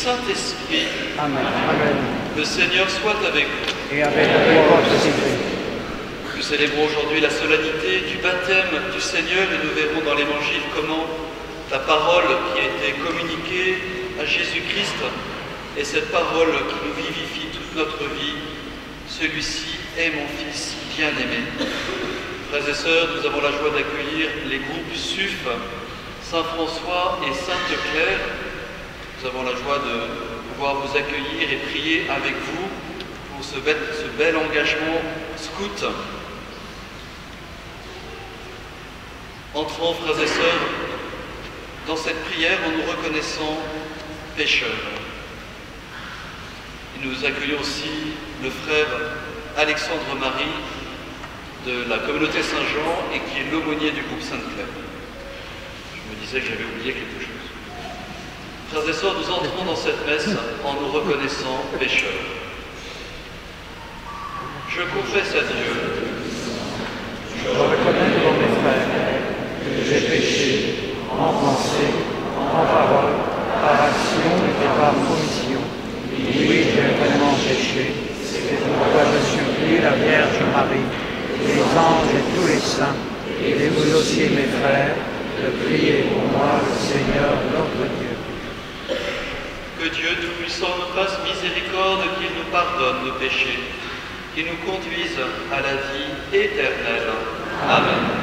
Saint-Esprit. Amen. Amen. Le Seigneur soit avec vous. Et avec votre esprit. Nous célébrons aujourd'hui la solennité du baptême du Seigneur et nous verrons dans l'Évangile comment la parole qui a été communiquée à Jésus-Christ est cette parole qui nous vivifie toute notre vie. Celui-ci est mon Fils bien-aimé. Frères et sœurs, nous avons la joie d'accueillir les groupes SUF, Saint-François et Sainte-Claire. Nous avons la joie de pouvoir vous accueillir et prier avec vous pour ce bel engagement scout. Entrons, frères et sœurs, dans cette prière en nous reconnaissant pécheurs. Et nous accueillons aussi le frère Alexandre Marie de la communauté Saint-Jean et qui est l'aumônier du groupe Sainte-Claire. Je me disais que j'avais oublié quelque chose. Frères et sœurs, nous entrons dans cette messe en nous reconnaissant pécheurs. Je confesse à Dieu. Je reconnais devant mes frères que j'ai péché en pensée, en parole, par action et par commission. Oui, j'ai vraiment péché. C'est pourquoi je supplie la Vierge Marie, les anges et tous les saints, et vous aussi mes frères, de prier pour moi le Seigneur notre Dieu. Que Dieu Tout-Puissant nous fasse miséricorde, qu'il nous pardonne nos péchés, qu'il nous conduise à la vie éternelle. Amen.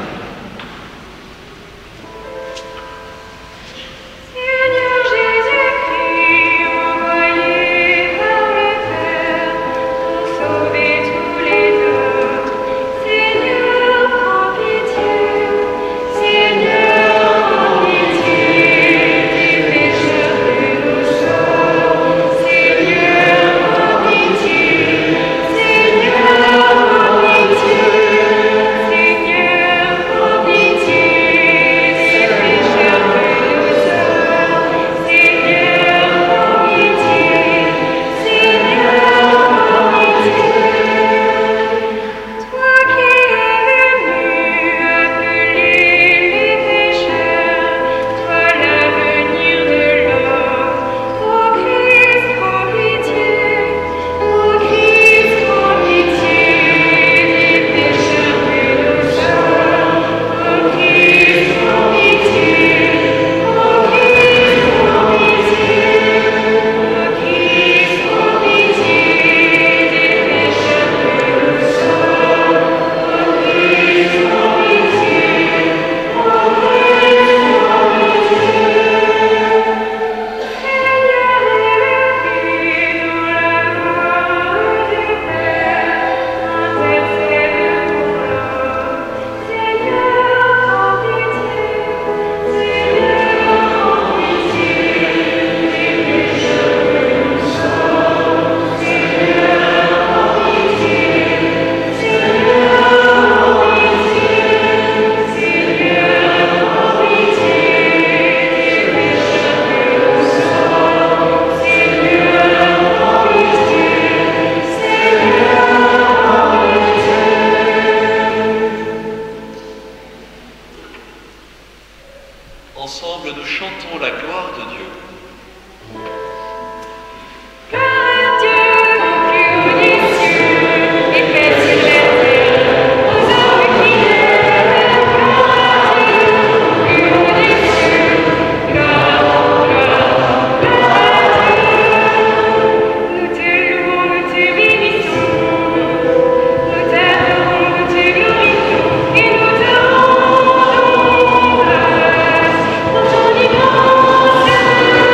Ensemble, nous chantons la gloire de Dieu. Thank you.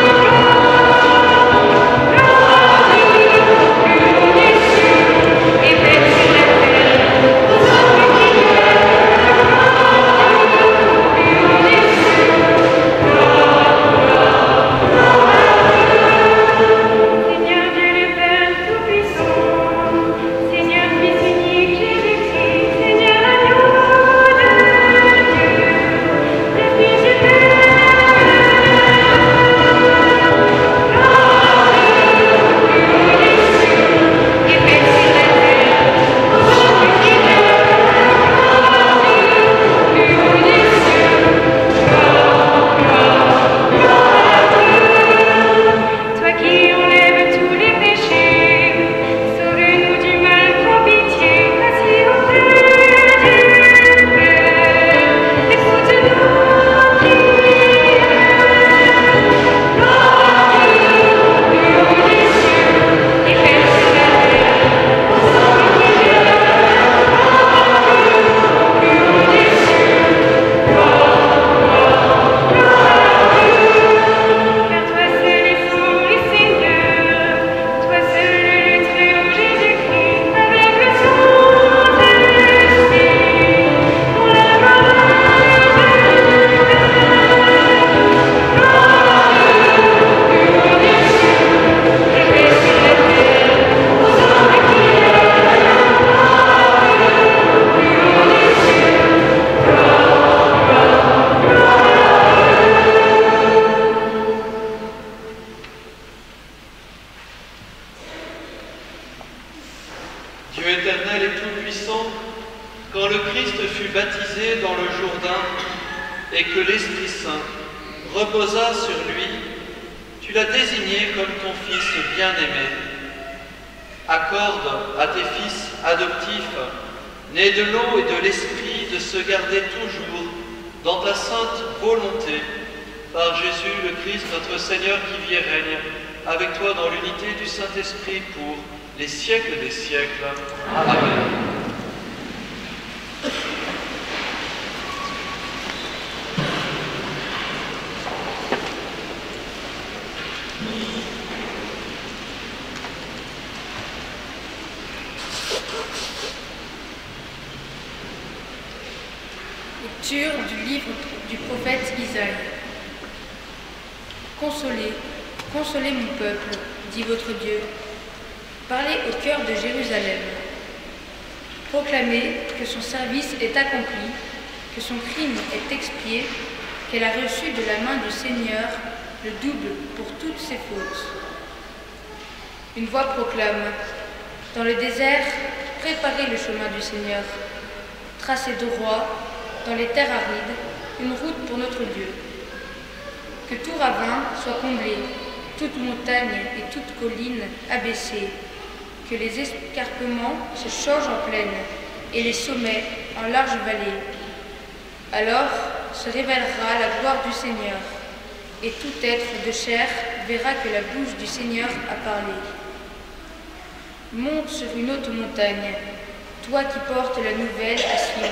et que l'Esprit Saint reposa sur lui, tu l'as désigné comme ton Fils bien-aimé. Accorde à tes fils adoptifs, nés de l'eau et de l'Esprit, de se garder toujours dans ta sainte volonté, par Jésus le Christ, notre Seigneur, qui vit et règne avec toi dans l'unité du Saint-Esprit pour les siècles des siècles. Amen. Lecture du livre du prophète Isaïe. Consolez, consolez mon peuple, dit votre Dieu. Parlez au cœur de Jérusalem. Proclamez que son service est accompli, que son crime est expié, qu'elle a reçu de la main du Seigneur le double pour toutes ses fautes. Une voix proclame, dans le désert, préparez le chemin du Seigneur. Tracez droit, dans les terres arides, une route pour notre Dieu. Que tout ravin soit comblé, toute montagne et toute colline abaissée, que les escarpements se changent en plaine et les sommets en larges vallées. Alors se révélera la gloire du Seigneur, et tout être de chair verra que la bouche du Seigneur a parlé. Monte sur une haute montagne, toi qui portes la nouvelle à Sion.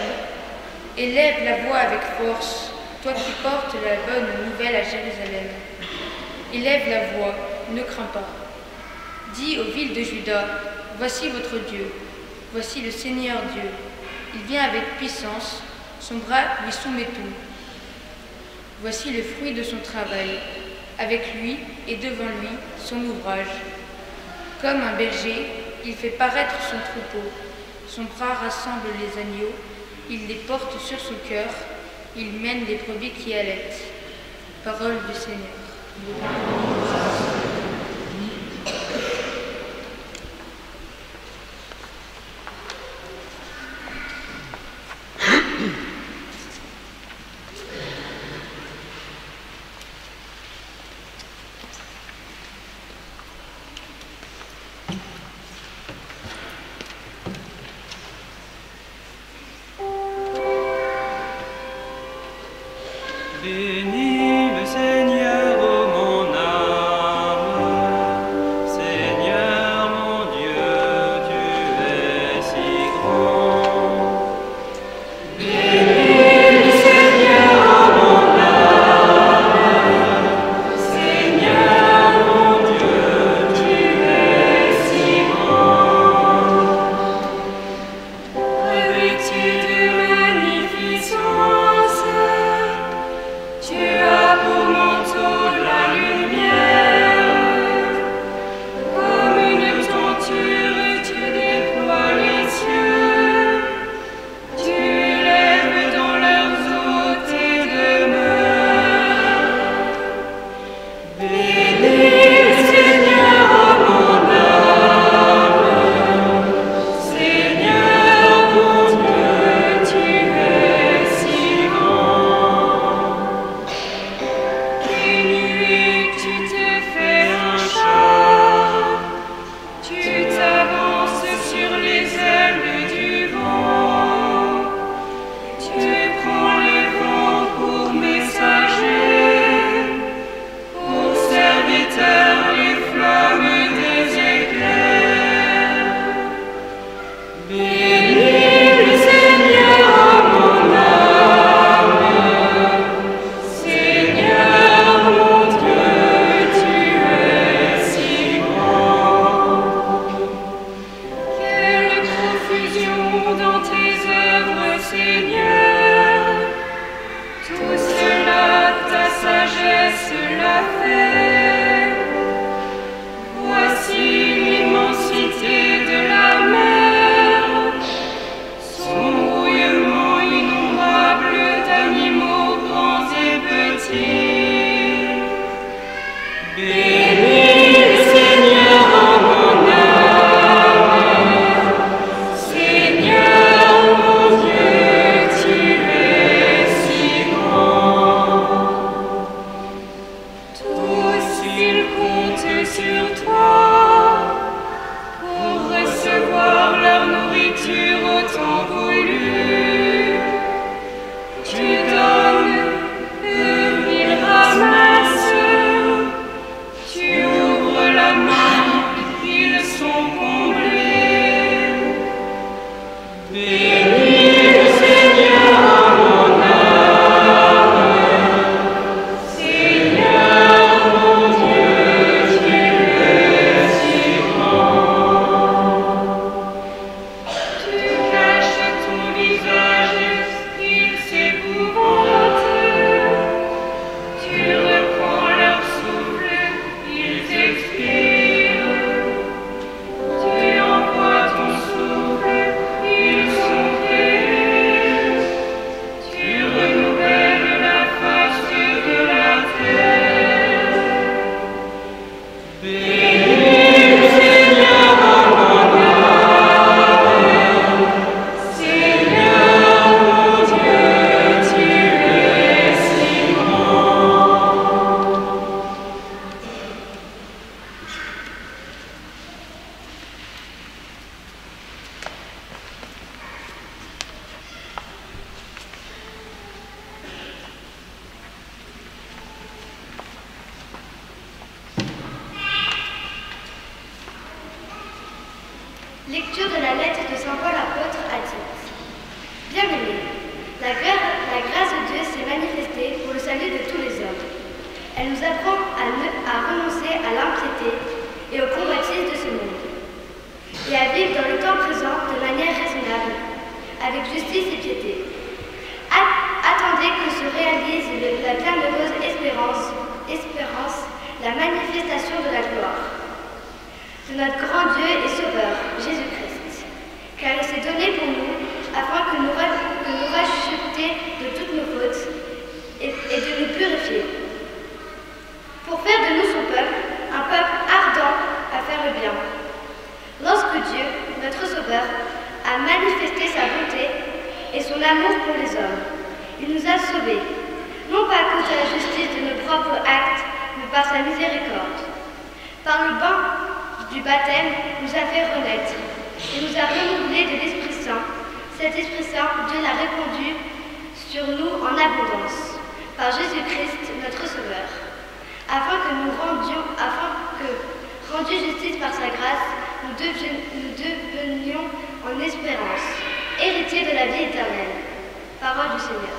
Élève la voix avec force, toi qui portes la bonne nouvelle à Jérusalem. Élève la voix, ne crains pas. Dis aux villes de Juda, voici votre Dieu, voici le Seigneur Dieu. Il vient avec puissance, son bras lui soumet tout. Voici le fruit de son travail, avec lui et devant lui son ouvrage. Comme un berger, il fait paraître son troupeau, son bras rassemble les agneaux, il les porte sur son cœur, il mène les brebis qui allaitent. Parole du Seigneur. Bénis le Seigneur, ô mon âme. Seigneur mon Dieu, tu es si grand. Bénis le Seigneur, ô mon âme. Seigneur mon Dieu, tu es si grand. Revêtu de magnificence, tu Lecture de la lettre de saint Paul apôtre à Tite. Bien-aimés, la grâce de Dieu s'est manifestée pour le salut de tous les hommes. Elle nous apprend à renoncer à l'impiété et aux convoitises de ce monde, et à vivre dans le temps présent de manière raisonnable, avec justice et piété. Attendez que se réalise la bienheureuse espérance, la manifestation de la gloire de notre grand Dieu et Sauveur, Jésus-Christ, car il s'est donné pour nous, afin que nous rachetions de toutes nos fautes et de nous purifier, pour faire de nous son peuple, un peuple ardent à faire le bien. Lorsque Dieu, notre Sauveur, a manifesté sa bonté et son amour pour les hommes, il nous a sauvés, non pas à cause de la justice de nos propres actes, mais par sa miséricorde. Par le bain du baptême, nous a fait renaître et nous a renouvelé de l'Esprit Saint. Cet Esprit Saint, Dieu l'a répandu sur nous en abondance, par Jésus-Christ, notre Sauveur, afin que, rendu justice par sa grâce, nous devenions en espérance, héritiers de la vie éternelle. Parole du Seigneur.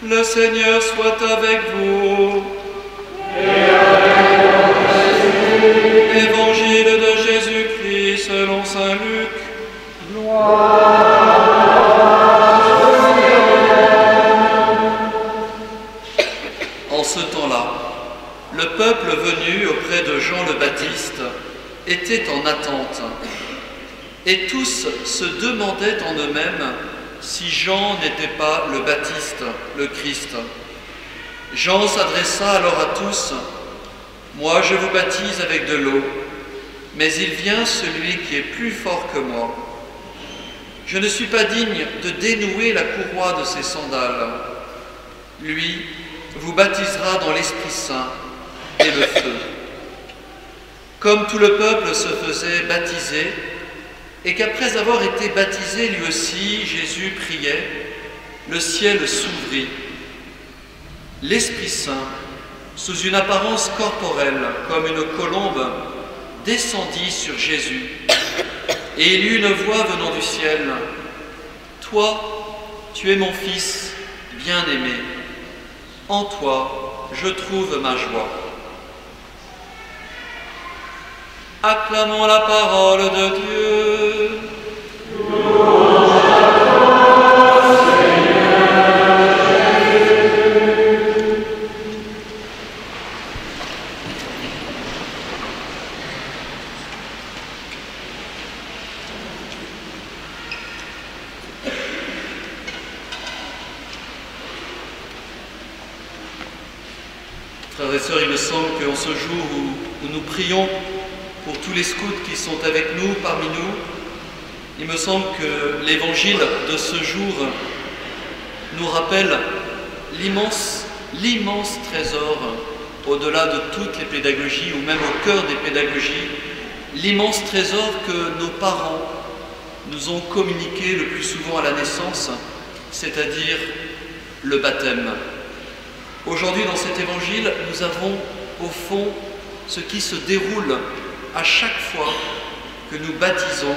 Le Seigneur soit avec vous. Et avec ton esprit. Évangile de Jésus-Christ selon saint Luc. En ce temps-là, le peuple venu auprès de Jean le Baptiste était en attente, et tous se demandaient en eux-mêmes si Jean n'était pas le Baptiste, le Christ. Jean s'adressa alors à tous: « Moi je vous baptise avec de l'eau, mais il vient celui qui est plus fort que moi. Je ne suis pas digne de dénouer la courroie de ses sandales. Lui vous baptisera dans l'Esprit Saint et le feu. » Comme tout le peuple se faisait baptiser, et qu'après avoir été baptisé lui aussi, Jésus priait, le ciel s'ouvrit. L'Esprit Saint, sous une apparence corporelle, comme une colombe, descendit sur Jésus, et il eut une voix venant du ciel: « Toi, tu es mon Fils bien-aimé, en toi je trouve ma joie. » Acclamons la parole de Dieu. Frères et sœurs, il me semble qu'en ce jour où nous prions pour tous les scouts qui sont avec nous, parmi nous, il me semble que l'évangile de ce jour nous rappelle l'immense trésor, au-delà de toutes les pédagogies, ou même au cœur des pédagogies, l'immense trésor que nos parents nous ont communiqué le plus souvent à la naissance, c'est-à-dire le baptême. Aujourd'hui, dans cet évangile, nous avons au fond ce qui se déroule à chaque fois que nous baptisons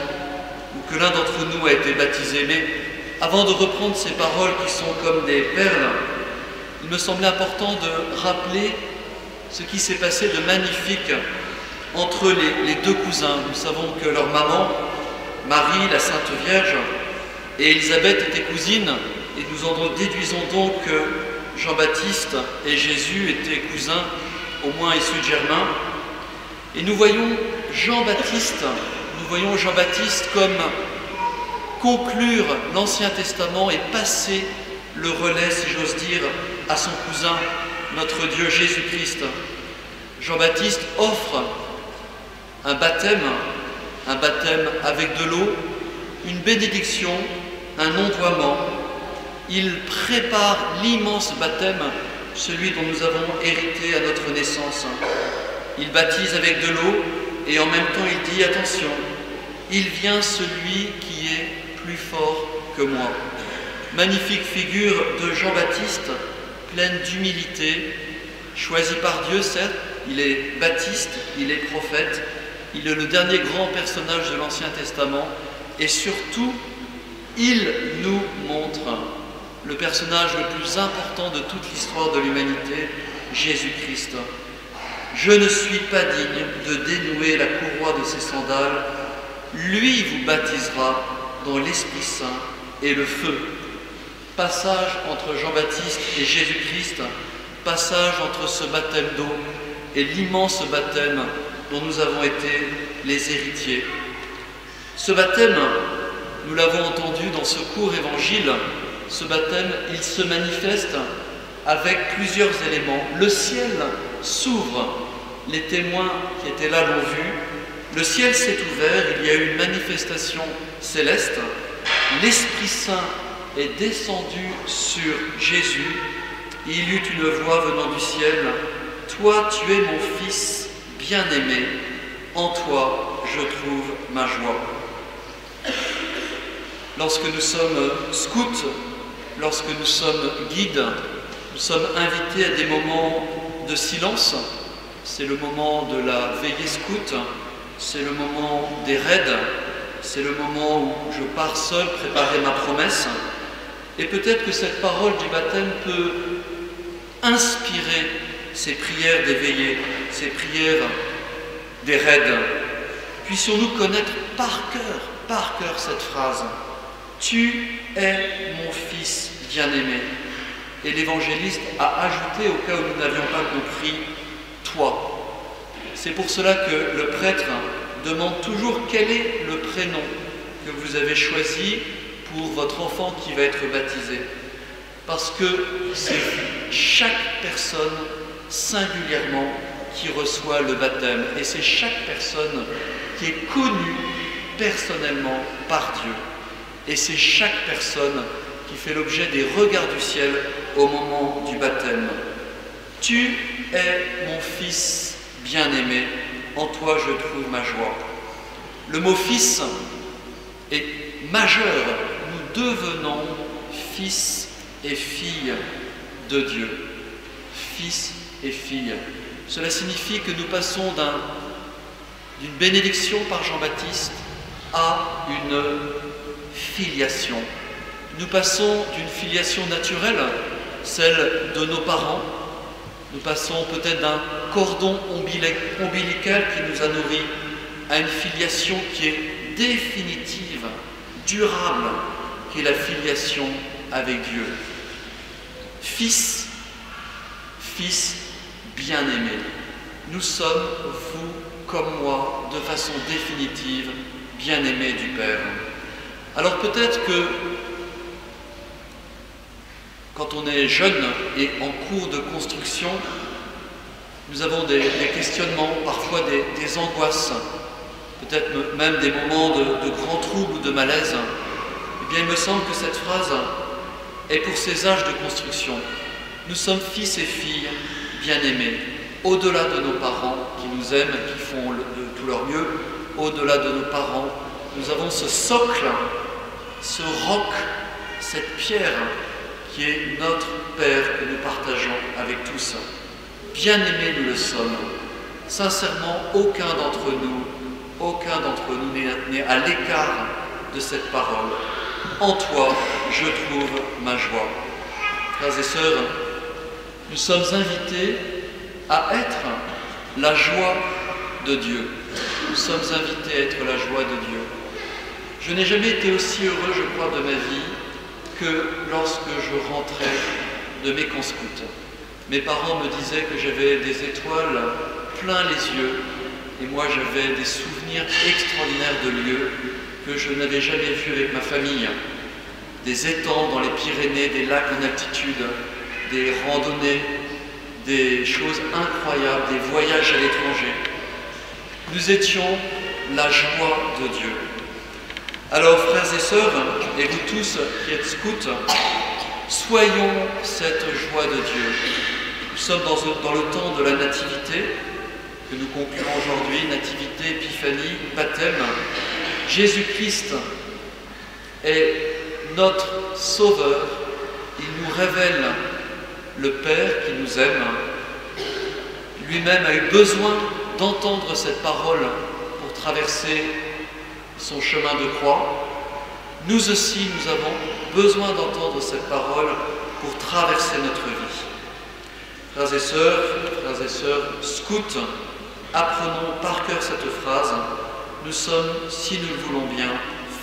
ou que l'un d'entre nous a été baptisé. Mais avant de reprendre ces paroles qui sont comme des perles, il me semblait important de rappeler ce qui s'est passé de magnifique entre les deux cousins. Nous savons que leur maman, Marie, la Sainte Vierge, et Élisabeth étaient cousines, et nous en déduisons donc que Jean-Baptiste et Jésus étaient cousins, au moins issus de Germain. Et nous voyons Jean-Baptiste comme conclure l'Ancien Testament et passer le relais, si j'ose dire, à son cousin, notre Dieu Jésus-Christ. Jean-Baptiste offre un baptême avec de l'eau, une bénédiction, un ondoiement. Il prépare l'immense baptême, celui dont nous avons hérité à notre naissance. Il baptise avec de l'eau et en même temps il dit « Attention, il vient celui qui est plus fort que moi ». Magnifique figure de Jean-Baptiste, pleine d'humilité, choisi par Dieu, certes, il est baptiste, il est prophète, il est le dernier grand personnage de l'Ancien Testament et surtout, il nous montre le personnage le plus important de toute l'histoire de l'humanité, Jésus-Christ. Je ne suis pas digne de dénouer la courroie de ses sandales, lui vous baptisera dans l'Esprit Saint et le feu. Passage entre Jean-Baptiste et Jésus-Christ, passage entre ce baptême d'eau et l'immense baptême dont nous avons été les héritiers. Ce baptême, nous l'avons entendu dans ce court évangile, ce baptême, il se manifeste avec plusieurs éléments. Le ciel s'ouvre, les témoins qui étaient là l'ont vu, le ciel s'est ouvert, il y a eu une manifestation céleste, l'Esprit Saint est descendu sur Jésus, et il eut une voix venant du ciel, « Toi, tu es mon Fils bien-aimé, en toi je trouve ma joie. » Lorsque nous sommes scouts, lorsque nous sommes guides, nous sommes invités à des moments de silence. C'est le moment de la veillée scout, c'est le moment des raids, c'est le moment où je pars seul préparer ma promesse. Et peut-être que cette parole du baptême peut inspirer ces prières des veillées, ces prières des raids. Puissions-nous connaître par cœur cette phrase. Tu es mon Fils bien-aimé. Et l'évangéliste a ajouté, au cas où nous n'avions pas compris, toi. C'est pour cela que le prêtre demande toujours quel est le prénom que vous avez choisi pour votre enfant qui va être baptisé. Parce que c'est chaque personne singulièrement qui reçoit le baptême. Et c'est chaque personne qui est connue personnellement par Dieu. Et c'est chaque personne qui fait l'objet des regards du ciel au moment du baptême. Tu es mon Fils bien-aimé, en toi je trouve ma joie. Le mot fils est majeur. Nous devenons fils et filles de Dieu. Fils et filles. Cela signifie que nous passons d'une bénédiction par Jean-Baptiste à une filiation. Nous passons d'une filiation naturelle, celle de nos parents. Nous passons peut-être d'un cordon ombilical qui nous a nourris à une filiation qui est définitive, durable, qui est la filiation avec Dieu. Fils, fils bien-aimé, nous sommes, vous comme moi, de façon définitive, bien-aimés du Père. Alors peut-être que quand on est jeune et en cours de construction, nous avons des questionnements, parfois des angoisses, peut-être même des moments de grands troubles ou de malaise. Eh bien, il me semble que cette phrase est pour ces âges de construction. Nous sommes fils et filles bien-aimés, au-delà de nos parents qui nous aiment et qui font de tout leur mieux, au-delà de nos parents, nous avons ce socle, ce roc, cette pierre qui est notre Père que nous partageons avec tous. Bien-aimés nous le sommes. Sincèrement, aucun d'entre nous n'est à l'écart de cette parole. En toi, je trouve ma joie. Frères et sœurs, nous sommes invités à être la joie de Dieu. Nous sommes invités à être la joie de Dieu. Je n'ai jamais été aussi heureux, je crois, de ma vie que lorsque je rentrais de mes camps scouts. Mes parents me disaient que j'avais des étoiles plein les yeux et moi j'avais des souvenirs extraordinaires de lieux que je n'avais jamais vus avec ma famille. Des étangs dans les Pyrénées, des lacs en altitude, des randonnées, des choses incroyables, des voyages à l'étranger. Nous étions la joie de Dieu. Alors, frères et sœurs, et vous tous qui êtes scouts, soyons cette joie de Dieu. Nous sommes dans le temps de la nativité, que nous concluons aujourd'hui, nativité, épiphanie, baptême. Jésus-Christ est notre Sauveur. Il nous révèle le Père qui nous aime. Lui-même a eu besoin d'entendre cette parole pour traverser son chemin de croix. Nous aussi, nous avons besoin d'entendre cette parole pour traverser notre vie. Frères et sœurs, scouts, apprenons par cœur cette phrase. Nous sommes, si nous le voulons bien,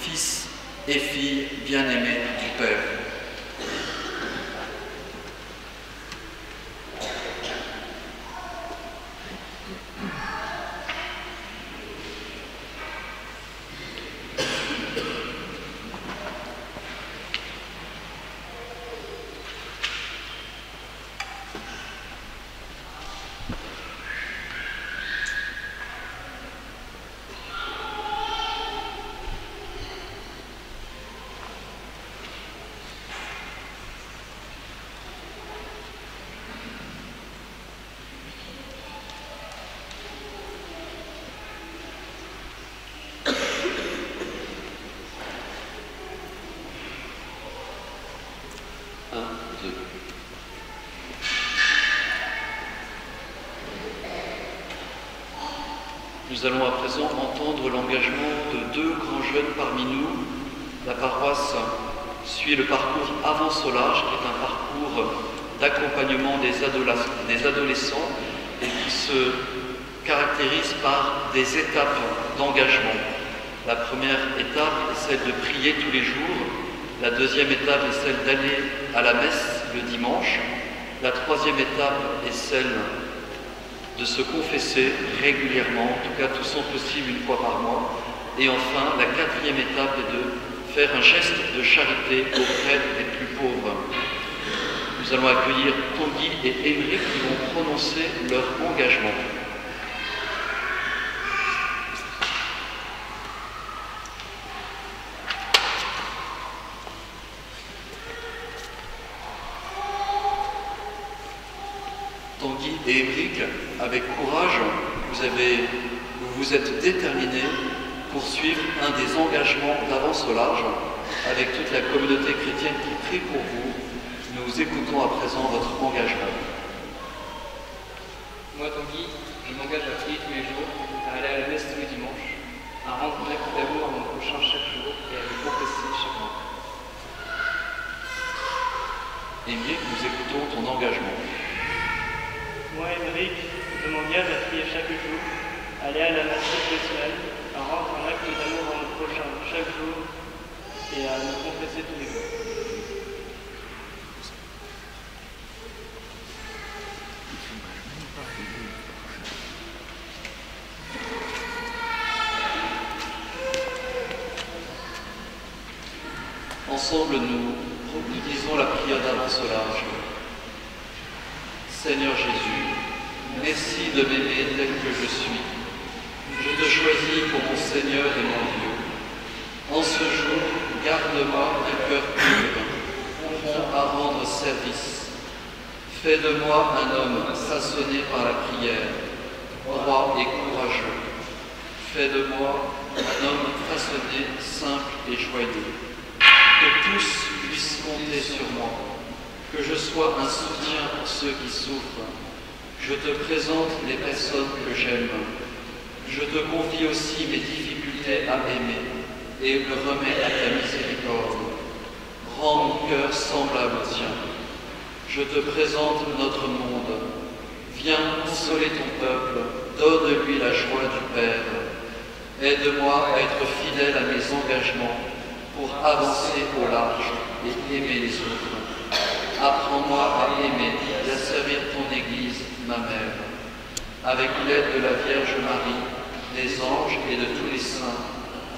fils et filles bien-aimés du Père. Nous allons à présent entendre l'engagement de deux grands jeunes parmi nous. La paroisse suit le parcours Avant Solage, qui est un parcours d'accompagnement des adolescents et qui se caractérise par des étapes d'engagement. La première étape est celle de prier tous les jours. La deuxième étape est celle d'aller à la messe le dimanche. La troisième étape est celle de se confesser régulièrement, en tout cas tout son possible une fois par mois. Et enfin, la quatrième étape est de faire un geste de charité auprès des plus pauvres. Nous allons accueillir Tanguy et Émeric qui vont prononcer leur engagement. Tanguy et Émeric, avec courage, vous vous êtes déterminés pour suivre un des engagements d'Avant Solage avec toute la communauté chrétienne qui prie pour vous. Nous écoutons à présent votre engagement. Moi, Tanguy, je m'engage à prier tous les jours, à aller à la messe tous les dimanches, à rendre un acte d'amour à mon prochain chaque jour et à me confesser chaque mois. Émeric, nous écoutons ton engagement. Moi, Émeric, je m'engage à prier chaque jour, à aller à la messe toutes les semaines, à rendre un acte d'amour à mon prochain chaque jour et à me confesser tous les jours. Ensemble, nous disons la prière d'Avant Solage. Seigneur Jésus, merci de m'aimer tel que je suis. Je te choisis pour mon Seigneur et mon Dieu. En ce jour, garde-moi un cœur pur, prompt à rendre service. Fais de moi un homme façonné par la prière, droit et courageux. Fais de moi un homme façonné, simple et joyeux. Que tous puissent compter sur moi. Que je sois un soutien pour ceux qui souffrent. Je te présente les personnes que j'aime. Je te confie aussi mes difficultés à aimer et me remets à ta miséricorde. Rends mon cœur semblable au tien. Je te présente notre monde. Viens consoler ton peuple, donne-lui la joie du Père. Aide-moi à être fidèle à mes engagements pour avancer au large et aimer les autres. Apprends-moi à aimer et à servir ton Église, ma mère. Avec l'aide de la Vierge Marie, des anges et de tous les saints,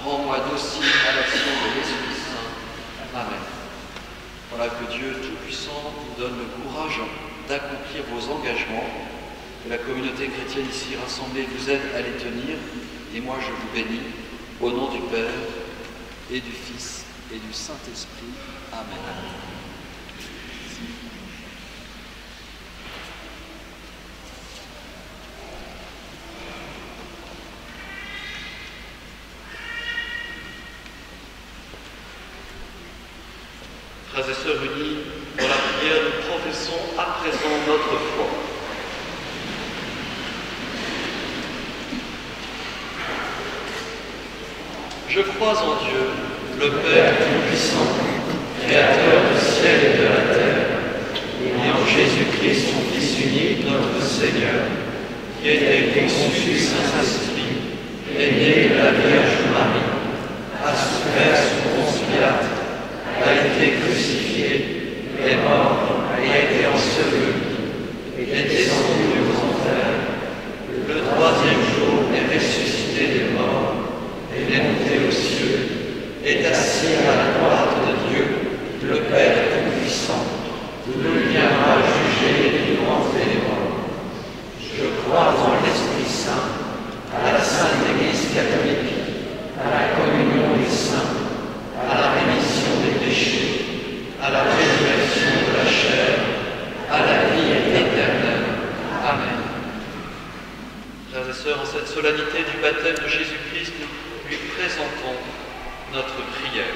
rends-moi docile à l'action de l'Esprit Saint. Amen. Voilà, que Dieu Tout-Puissant vous donne le courage d'accomplir vos engagements, que la communauté chrétienne ici rassemblée vous aide à les tenir, et moi je vous bénis, au nom du Père, et du Fils, et du Saint-Esprit. Amen. Frères et sœurs unis, dans la prière, nous professons à présent notre foi. Je crois en Dieu, le Père Tout-Puissant, Créateur du ciel et de la terre, et en Jésus-Christ, son Fils unique, notre Seigneur, qui a été conçu du Saint-Esprit, est né de la Vierge Marie, a souffert sous Ponce Pilate, a été crucifié, est mort et a été enseveli, est descendu aux enfers, le troisième jour est ressuscité des morts, est monté aux cieux, est assis à la droite de Dieu, le Père Tout-Puissant, d'où il viendra juger les vivants et les morts. Je crois en l'Esprit Saint, à la Sainte Église catholique, à la communion des saints, à la rémission des péchés, à la résurrection de la chair, à la vie éternelle. Amen. Frères et sœurs, en cette solennité du baptême de Jésus-Christ, nous lui présentons notre prière.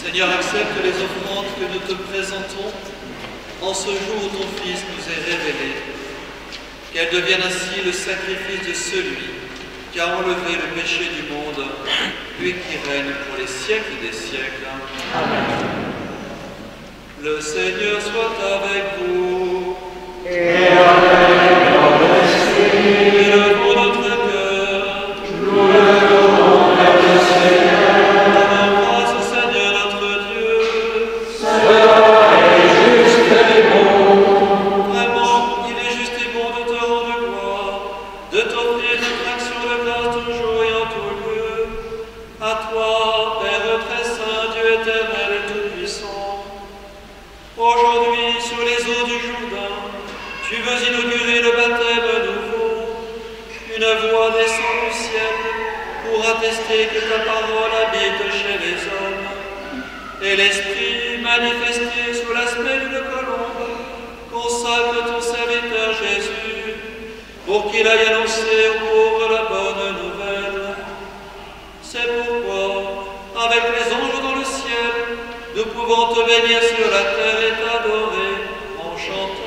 Seigneur, accepte les offrandes que nous te présentons en ce jour où ton Fils nous est révélé. Qu'elles deviennent ainsi le sacrifice de celui qui a enlevé le péché du monde, lui qui règne pour les siècles des siècles. Amen. Le Seigneur soit avec vous. Et avec votre esprit. Élevons notre cœur. Nous le levons vers le Seigneur. Rendons grâce au Seigneur notre Dieu. Cela est juste et bon. Vraiment, il est juste et bon de te rendre gloire, de t'offrir notre action de grâce toujours et en tout lieu. À toi, Père très saint, Dieu éternel et tout-puissant. Aujourd'hui, sur les eaux du Jourdain, tu veux inaugurer le baptême nouveau. Une voix descend du ciel pour attester que ta parole habite chez les hommes. Et l'Esprit, manifesté sous l'aspect d'une colombe, consacre ton serviteur Jésus pour qu'il aille annoncer aux pauvres la bonne nouvelle. C'est pourquoi, avec les anges dans le ciel, nous pouvons te bénir sur la terre et t'adorer en chantant.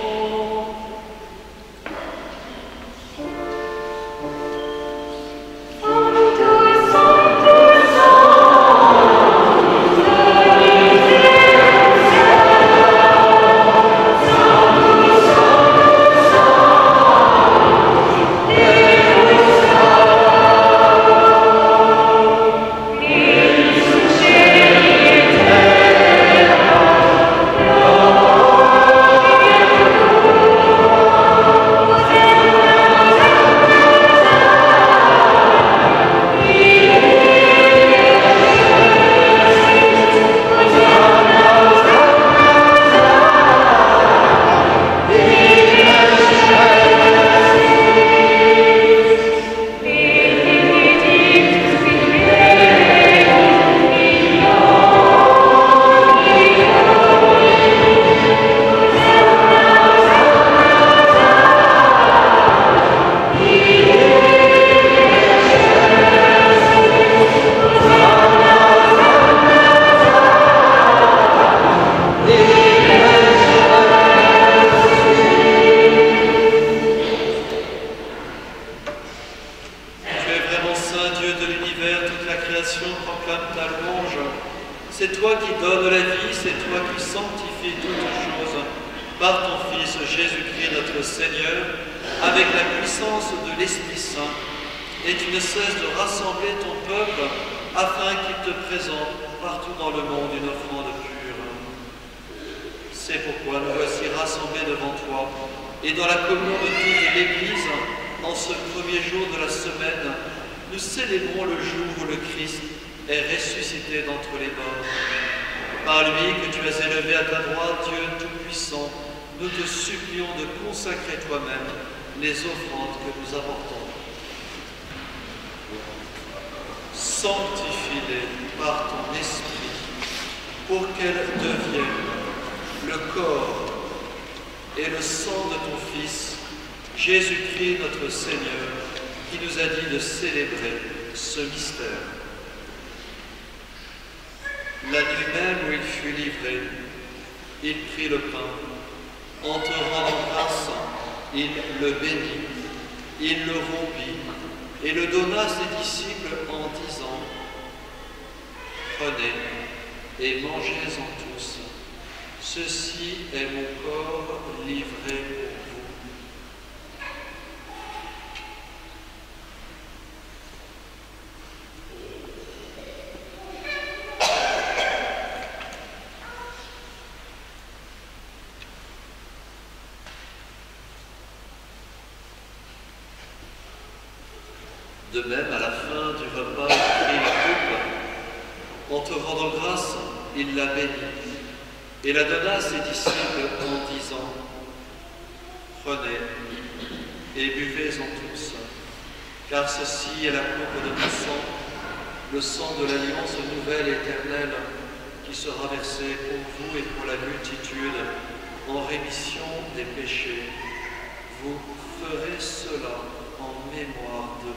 C'est toi qui donnes la vie, c'est toi qui sanctifies toutes choses par ton Fils Jésus-Christ notre Seigneur, avec la puissance de l'Esprit Saint, et tu ne cesses de rassembler ton peuple afin qu'il te présente partout dans le monde une offrande pure. C'est pourquoi nous voici rassemblés devant toi, et dans la communion de toute l'Église, en ce premier jour de la semaine, nous célébrons le jour où le Christ est ressuscité d'entre les morts. Par lui que tu as élevé à ta droite, Dieu Tout-Puissant, nous te supplions de consacrer toi-même les offrandes que nous apportons. Sanctifie-les par ton Esprit, pour qu'elles deviennent le corps et le sang de ton Fils, Jésus-Christ notre Seigneur, qui nous a dit de célébrer ce mystère. La nuit même où il fut livré, il prit le pain. En te rendant grâce, il le bénit, il le rompit et le donna à ses disciples en disant : Prenez et mangez-en tous. Ceci est mon corps livré pour vous. De même, à la fin du repas, il prit la coupe. En te rendant grâce, il la bénit et la donna à ses disciples en disant : Prenez et buvez-en tous, car ceci est la coupe de mon sang, le sang de l'alliance nouvelle et éternelle, qui sera versé pour vous et pour la multitude en rémission des péchés. Vous ferez cela en mémoire de moi.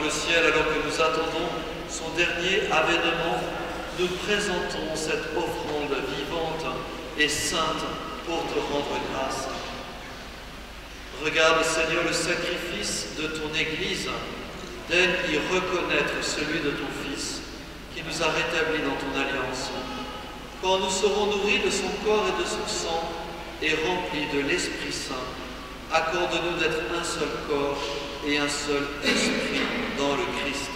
le ciel alors que nous attendons son dernier avènement, nous présentons cette offrande vivante et sainte pour te rendre grâce. Regarde, Seigneur, le sacrifice de ton Église. Daigne y reconnaître celui de ton Fils, qui nous a rétablis dans ton alliance. Quand nous serons nourris de son corps et de son sang, et remplis de l'Esprit Saint, accorde-nous d'être un seul corps et un seul esprit dans le Christ.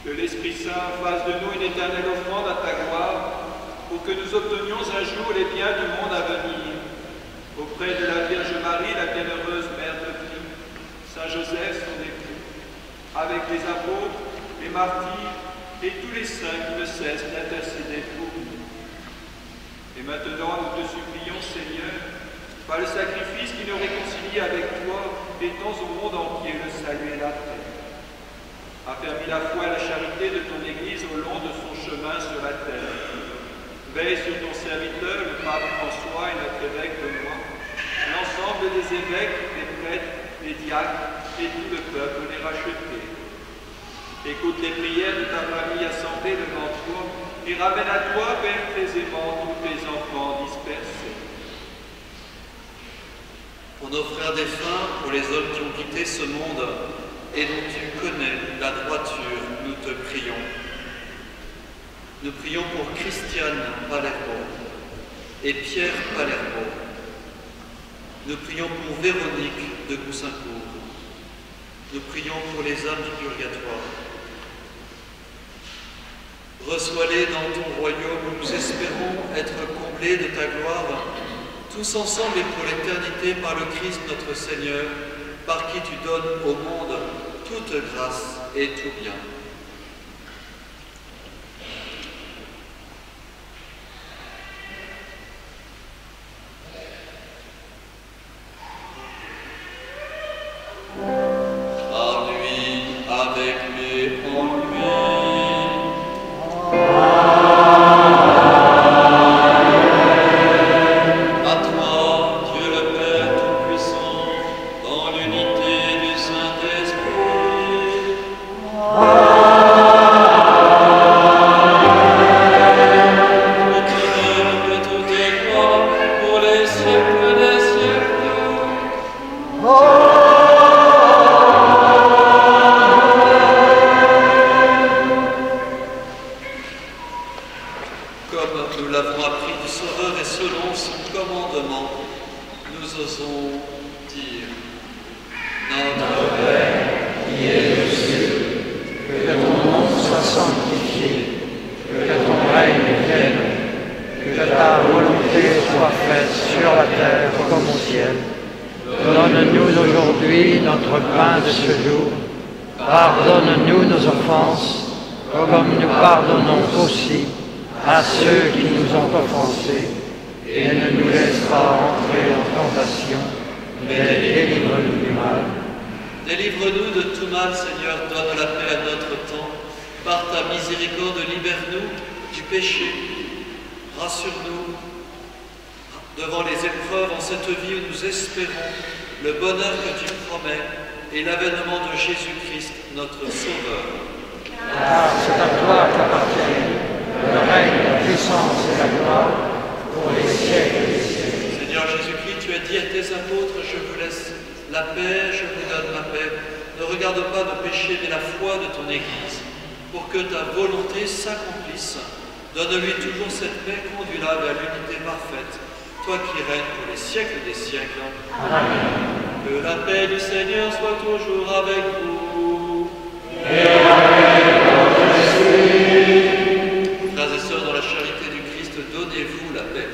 Que l'Esprit Saint fasse de nous une éternelle offrande à ta gloire, pour que nous obtenions un jour les biens du monde à venir. Auprès de la Vierge Marie, la bienheureuse Mère de Christ, Saint Joseph, son époux, avec les apôtres, les martyrs et tous les saints qui ne cessent d'intercéder pour nous. Et maintenant, nous te supplions, Seigneur, par le sacrifice qui nous réconcilie avec toi, étends au monde entier le salut et la paix. Affermis la foi et la charité de ton Église au long de son chemin sur la terre. Veille sur ton serviteur, le pape François et notre évêque Benoît, l'ensemble des évêques, des prêtres, des diacres et tout le peuple les rachetés. Écoute les prières de ta famille assemblée devant toi et ramène à toi, Père très aimant, tous tes enfants dispersés. Pour nos frères défunts, pour les hommes qui ont quitté ce monde et dont tu connais la droiture, nous te prions. Nous prions pour Christiane Palermo et Pierre Palermo. Nous prions pour Véronique de Goussaincourt. Nous prions pour les âmes du purgatoire. Reçois-les dans ton royaume où nous espérons être comblés de ta gloire, tous ensemble et pour l'éternité par le Christ notre Seigneur, par qui tu donnes au monde toute grâce et tout bien. Par lui, avec lui, en lui. À toi, Dieu le Père Tout-Puissant, dans l'unité du Saint-Esprit. Tout honneur et toute gloire pour les siècles des siècles. Comme nous l'avons appris du Sauveur et selon son commandement, nous osons dire: Notre Père, qui es aux cieux, que ton nom soit sanctifié, que ton règne vienne, que ta volonté soit faite sur la terre comme au ciel. Donne-nous aujourd'hui notre pain de ce jour. Pardonne-nous nos offenses, comme nous pardonnons aussi à ceux qui nous ont offensés. Et ne nous laisse pas entrer en tentation, mais délivre-nous du mal. Délivre-nous de tout mal, Seigneur, donne la paix à notre temps. Par ta miséricorde, libère-nous du péché. Rassure-nous devant les épreuves en cette vie où nous espérons le bonheur que tu promets et l'avènement de Jésus-Christ, notre Sauveur. Car c'est à toi qu'appartient le règne, la puissance et la gloire pour les siècles des siècles. Seigneur Jésus-Christ, tu as dit à tes apôtres: je vous laisse la paix, je vous donne ma paix. Ne regarde pas nos péchés, mais la foi de ton Église, pour que ta volonté s'accomplisse. Donne-lui toujours cette paix, conduis-la vers l'unité parfaite, toi qui règnes pour les siècles des siècles. Amen. Que la paix du Seigneur soit toujours avec vous. Et avec votre esprit. Frères et sœurs, dans la charité du Christ, donnez-vous la paix.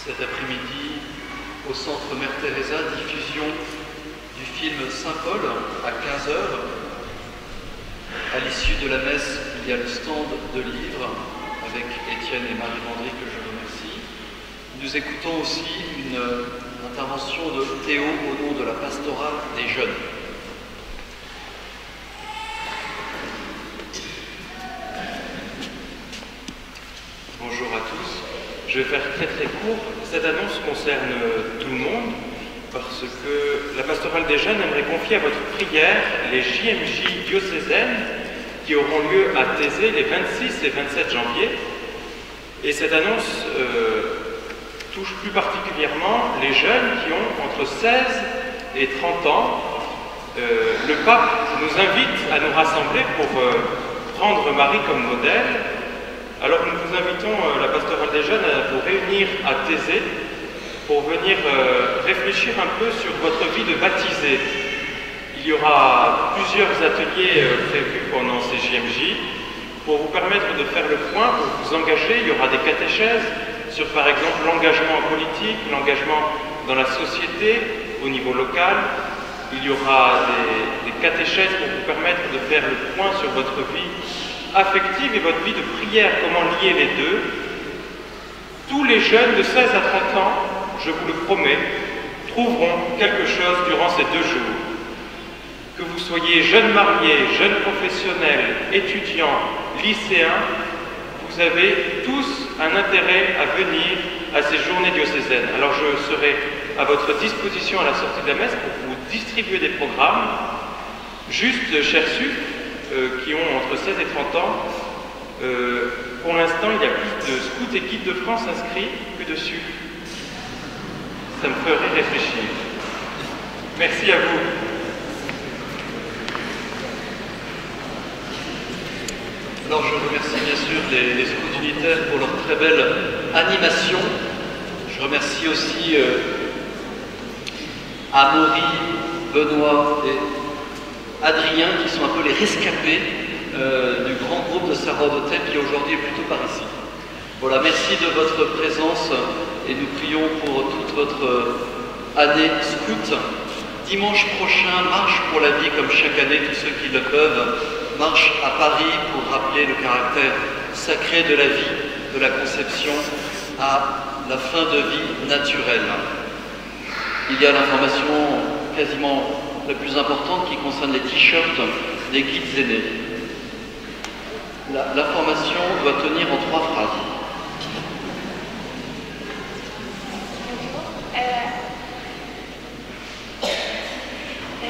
Cet après-midi, au Centre Mère Teresa, diffusion du film Saint-Paul à 15h. À l'issue de la messe, il y a le stand de livres avec Étienne et Marie-Vendry que je remercie. Nous écoutons aussi une intervention de Théo au nom de la pastorale des jeunes. Bonjour à tous. Je vais faire très court. Cette annonce concerne tout le monde parce que la pastorale des jeunes aimerait confier à votre prière les JMJ diocésaines qui auront lieu à Thésée les 26 et 27 janvier. Et cette annonce touche plus particulièrement les jeunes qui ont entre 16 et 30 ans. Le pape nous invite à nous rassembler pour prendre Marie comme modèle. Alors nous vous invitons, la pastorale des jeunes, à vous réunir à Thésée pour venir réfléchir un peu sur votre vie de baptisé. Il y aura plusieurs ateliers prévus pendant ces JMJ pour vous permettre de faire le point, pour vous engager. Il y aura des catéchèses sur par exemple l'engagement en politique, l'engagement dans la société au niveau local. Il y aura des catéchèses pour vous permettre de faire le point sur votre vie affective et votre vie de prière, comment lier les deux. Tous les jeunes de 16 à 30 ans, je vous le promets, trouveront quelque chose durant ces 2 jours. Que vous soyez jeunes mariés, jeunes professionnels, étudiants, lycéens, vous avez tous un intérêt à venir à ces journées diocésaines. Alors je serai à votre disposition à la sortie de la messe pour vous distribuer des programmes. Juste, chers SUF, qui ont entre 16 et 30 ans, pour l'instant, il y a plus de scouts et guides de France inscrits que de SUF. Ça me ferait réfléchir. Merci à vous. Alors je remercie bien sûr les scouts unitaires pour leur très belle animation. Je remercie aussi Amaury, Benoît et Adrien, qui sont un peu les rescapés du grand groupe de Sarah-d'Hôtel qui aujourd'hui est plutôt par ici. Voilà, merci de votre présence et nous prions pour toute votre année scout. Dimanche prochain, marche pour la vie comme chaque année, tous ceux qui le peuvent, marche à Paris pour rappeler le caractère sacré de la vie, de la conception à la fin de vie naturelle. Il y a l'information quasiment la plus importante qui concerne les t-shirts des guides aînés. L'information doit tenir en 3 phrases.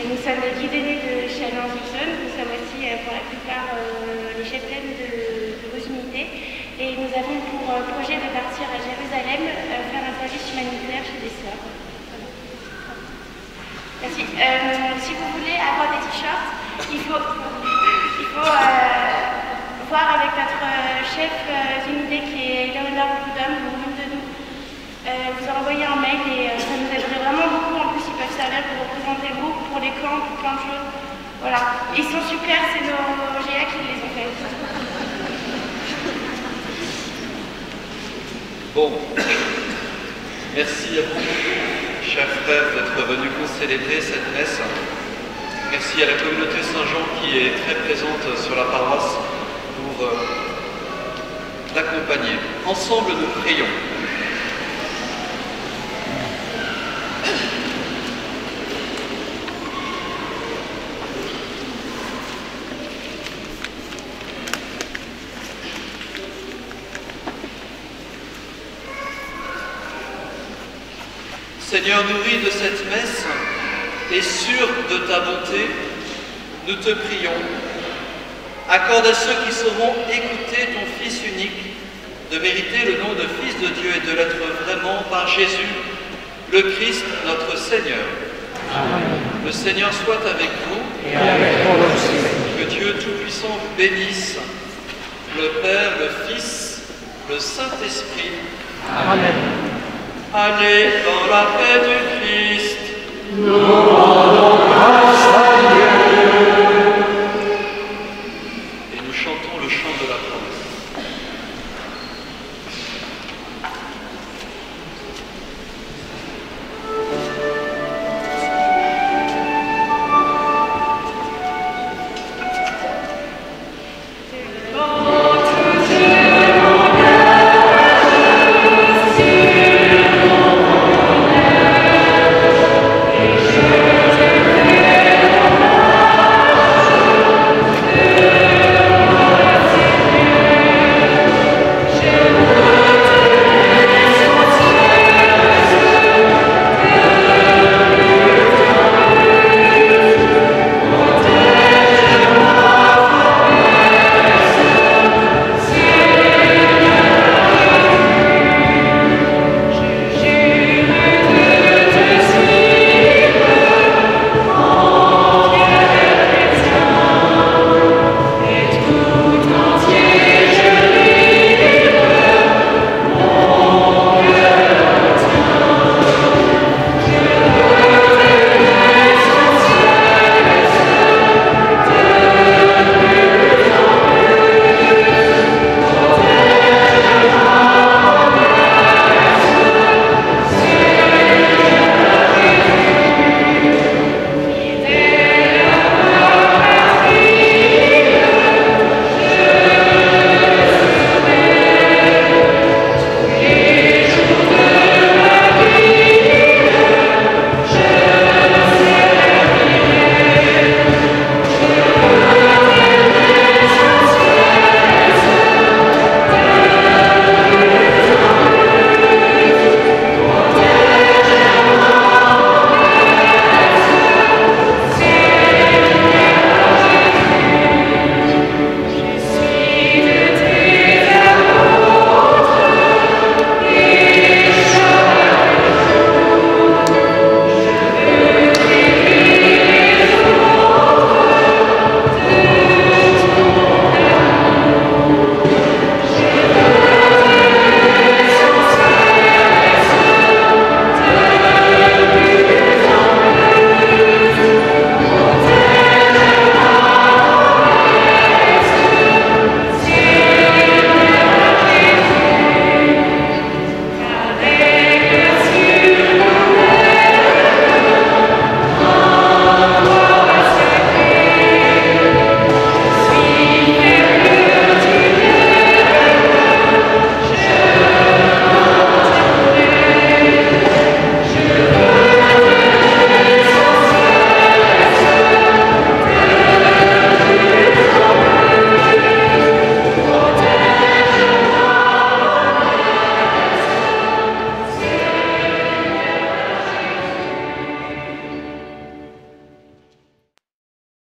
Nous sommes les guides aînés de Chalon-sur-Saône. Nous sommes aussi pour la plupart les cheptels de vos unités. Et nous avons pour projet de partir à Jérusalem faire un service humanitaire chez des sœurs. Merci. Si vous voulez avoir des t-shirts, il faut voir avec notre chef d'unité qui est Léonard Boudhomme, l'une de nous. Vous envoyez un mail et ça nous aiderait vraiment beaucoup. En plus, ils peuvent servir pour représenter le groupe, pour les camps, pour plein de choses. Voilà. Ils sont super, c'est nos GA qui les ont fait. Bon, merci à vous, chers frères, d'être venus célébrer cette messe. Merci à la communauté Saint-Jean qui est très présente sur la paroisse pour l'accompagner. Ensemble, nous prions. Seigneur, nourri de cette messe et sûr de ta bonté, nous te prions. Accorde à ceux qui sauront écouter ton Fils unique de mériter le nom de Fils de Dieu et de l'être vraiment par Jésus, le Christ, notre Seigneur. Amen. Le Seigneur soit avec vous. Et avec toi aussi. Que Dieu Tout-Puissant vous bénisse, le Père, le Fils, le Saint-Esprit. Amen. Allez dans la paix du Christ. Nous